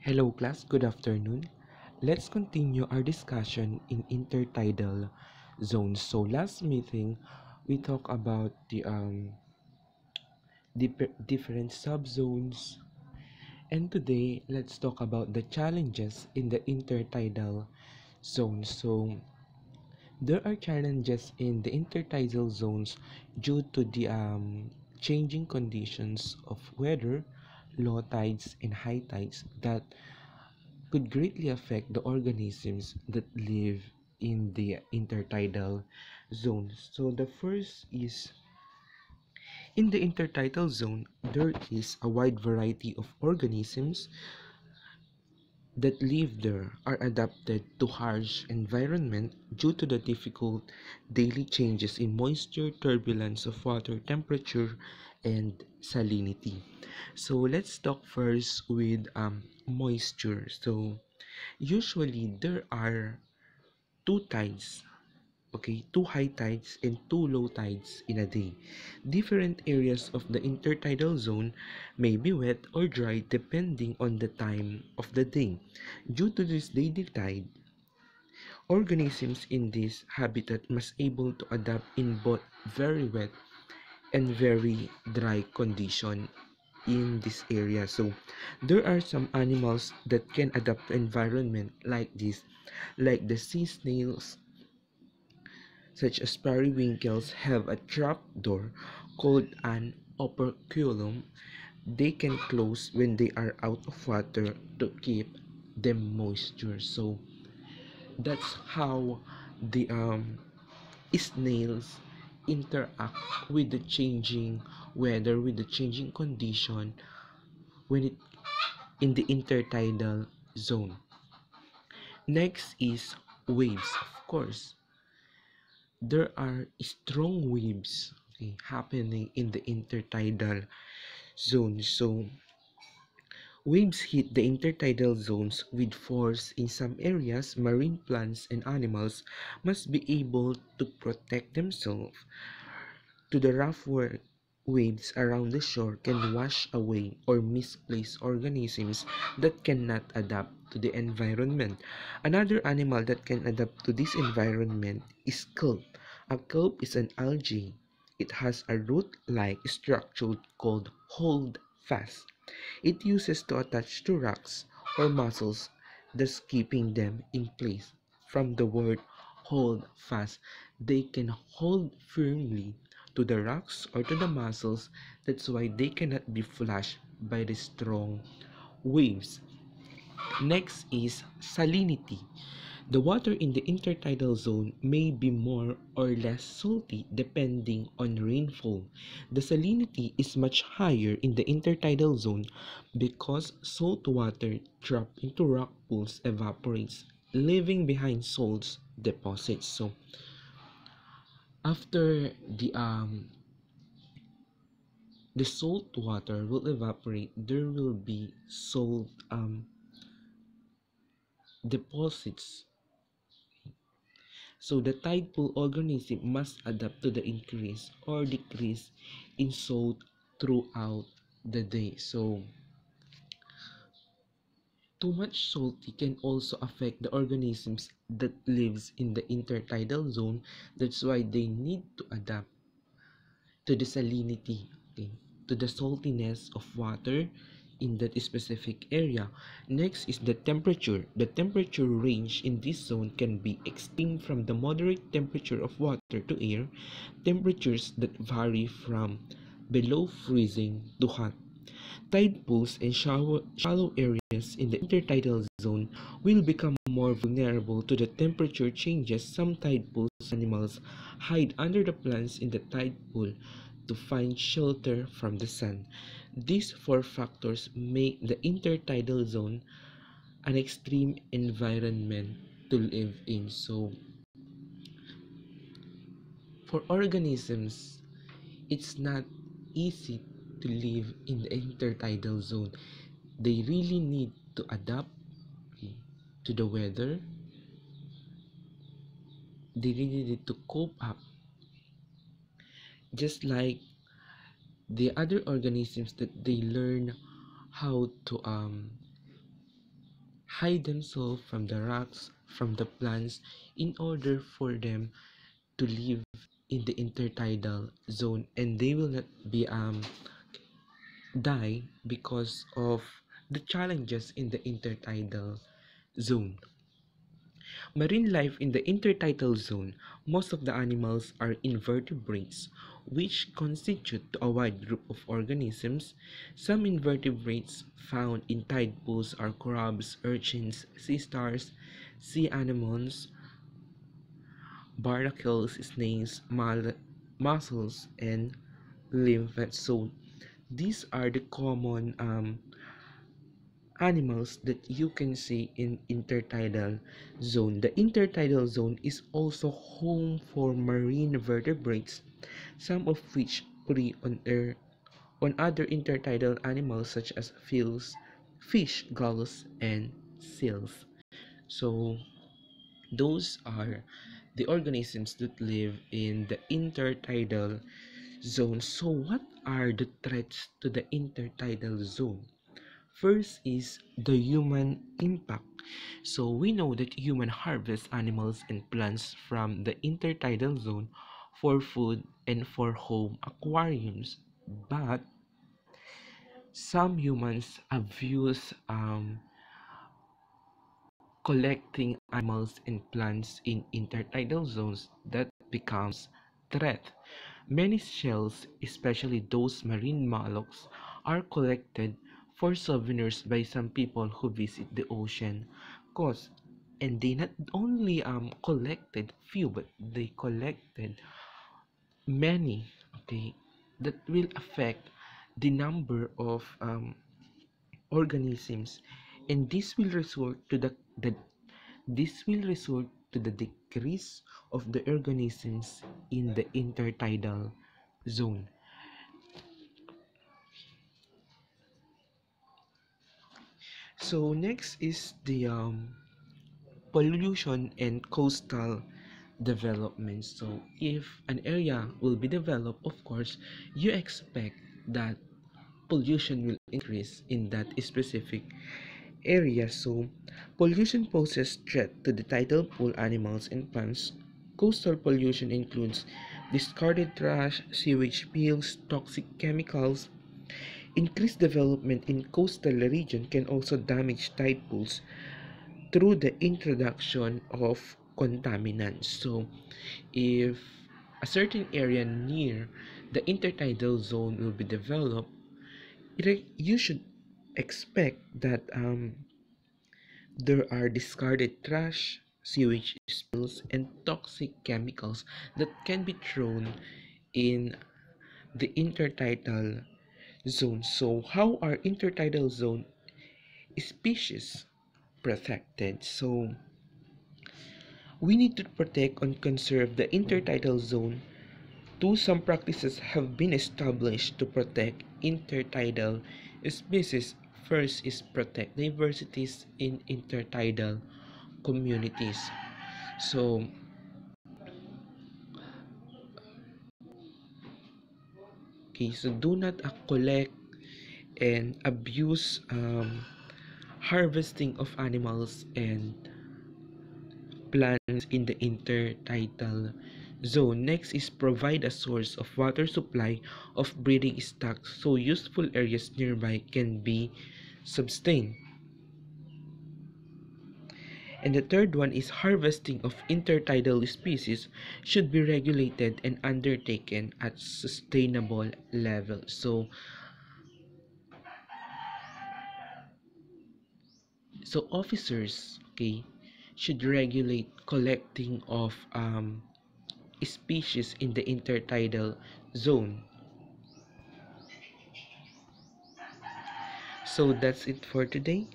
Hello class, good afternoon. Let's continue our discussion in intertidal zones. So last meeting, we talked about the different subzones, and today let's talk about the challenges in the intertidal zone. So there are challenges in the intertidal zones due to the changing conditions of weather, low tides, and high tides that could greatly affect the organisms that live in the intertidal zone. So the first is in the intertidal zone, there is a wide variety of organisms that live there are adapted to harsh environment due to the difficult daily changes in moisture, turbulence of water temperature, and salinity. So let's talk first with moisture. So usually there are two tides, okay, two high tides and two low tides in a day. Different areas of the intertidal zone may be wet or dry depending on the time of the day. Due to this daily tide, organisms in this habitat must able to adapt in both very wet and very dry condition in this area. So there are some animals that can adapt to environment like this, like the sea snails, such as periwinkles, have a trap door called an operculum. They can close when they are out of water to keep them moisture. So that's how the snails interact with the changing weather, with the changing condition when it in the intertidal zone. Next is waves. Of course, there are strong waves, okay, happening in the intertidal zone. So waves hit the intertidal zones with force. In some areas, marine plants and animals must be able to protect themselves. To the waves around the shore can wash away or misplace organisms that cannot adapt to the environment. Another animal that can adapt to this environment is kelp. A kelp is an algae. It has a root-like structure called hold fast. It uses to attach to rocks or muscles, thus keeping them in place. From the word hold fast, they can hold firmly to the rocks or to the muscles. That's why they cannot be flashed by the strong waves. Next is salinity. The water in the intertidal zone may be more or less salty depending on rainfall. The salinity is much higher in the intertidal zone because salt water trapped into rock pools evaporates, leaving behind salt deposits. So after the salt water will evaporate, there will be salt deposits. So the tide pool organism must adapt to the increase or decrease in salt throughout the day. So too much salty can also affect the organisms that lives in the intertidal zone. That's why they need to adapt to the salinity, okay, to the saltiness of water in that specific area. Next is the temperature. The temperature range in this zone can be extreme from the moderate temperature of water to air, temperatures that vary from below freezing to hot. Tide pools and shallow areas in the intertidal zone will become more vulnerable to the temperature changes. Some tide pools animals hide under the plants in the tide pool to find shelter from the sun. These four factors make the intertidal zone an extreme environment to live in. So for organisms, it's not easy to live in the intertidal zone. They really need to adapt to the weather. They really need to cope up, just like the other organisms that they learn how to hide themselves from the rocks, from the plants, in order for them to live in the intertidal zone, and they will not be die because of the challenges in the intertidal zone. Marine life in the intertidal zone, most of the animals are invertebrates, which constitute a wide group of organisms. Some invertebrates found in tide pools are crabs, urchins, sea stars, sea anemones, barnacles, snakes, mussels, and limpets. So these are the common animals that you can see in intertidal zone. The intertidal zone is also home for marine vertebrates, some of which prey on other intertidal animals such as fish, gulls, and seals. So those are the organisms that live in the intertidal zone. So what are the threats to the intertidal zone? First is the human impact. So we know that human harvest animals and plants from the intertidal zone for food and for home aquariums. But some humans abuse collecting animals and plants in intertidal zones that becomes threat. Many shells, especially those marine mollusks, are collected for souvenirs by some people who visit the ocean coast. And they not only collected few, but they collected many, okay, that will affect the number of organisms, and this will result to the decrease of the organisms in the intertidal zone. So next is the pollution and coastal development. So if an area will be developed, of course, you expect that pollution will increase in that specific area. So pollution poses threat to the tidal pool animals and plants. Coastal pollution includes discarded trash, sewage spills, toxic chemicals. Increased development in coastal region can also damage tide pools through the introduction of contaminants. So if a certain area near the intertidal zone will be developed, you should expect that there are discarded trash, sewage spills, and toxic chemicals that can be thrown in the intertidal zone. So how are intertidal zone species protected? So we need to protect and conserve the intertidal zone. Some practices have been established to protect intertidal species. First is protect diversities in intertidal communities. So okay, so do not collect and abuse harvesting of animals and plants in the intertidal zone. Next is provide a source of water supply of breeding stocks so useful areas nearby can be sustained. And the third one is harvesting of intertidal species should be regulated and undertaken at sustainable level. So officers, okay, should regulate collecting of species in the intertidal zone. So that's it for today.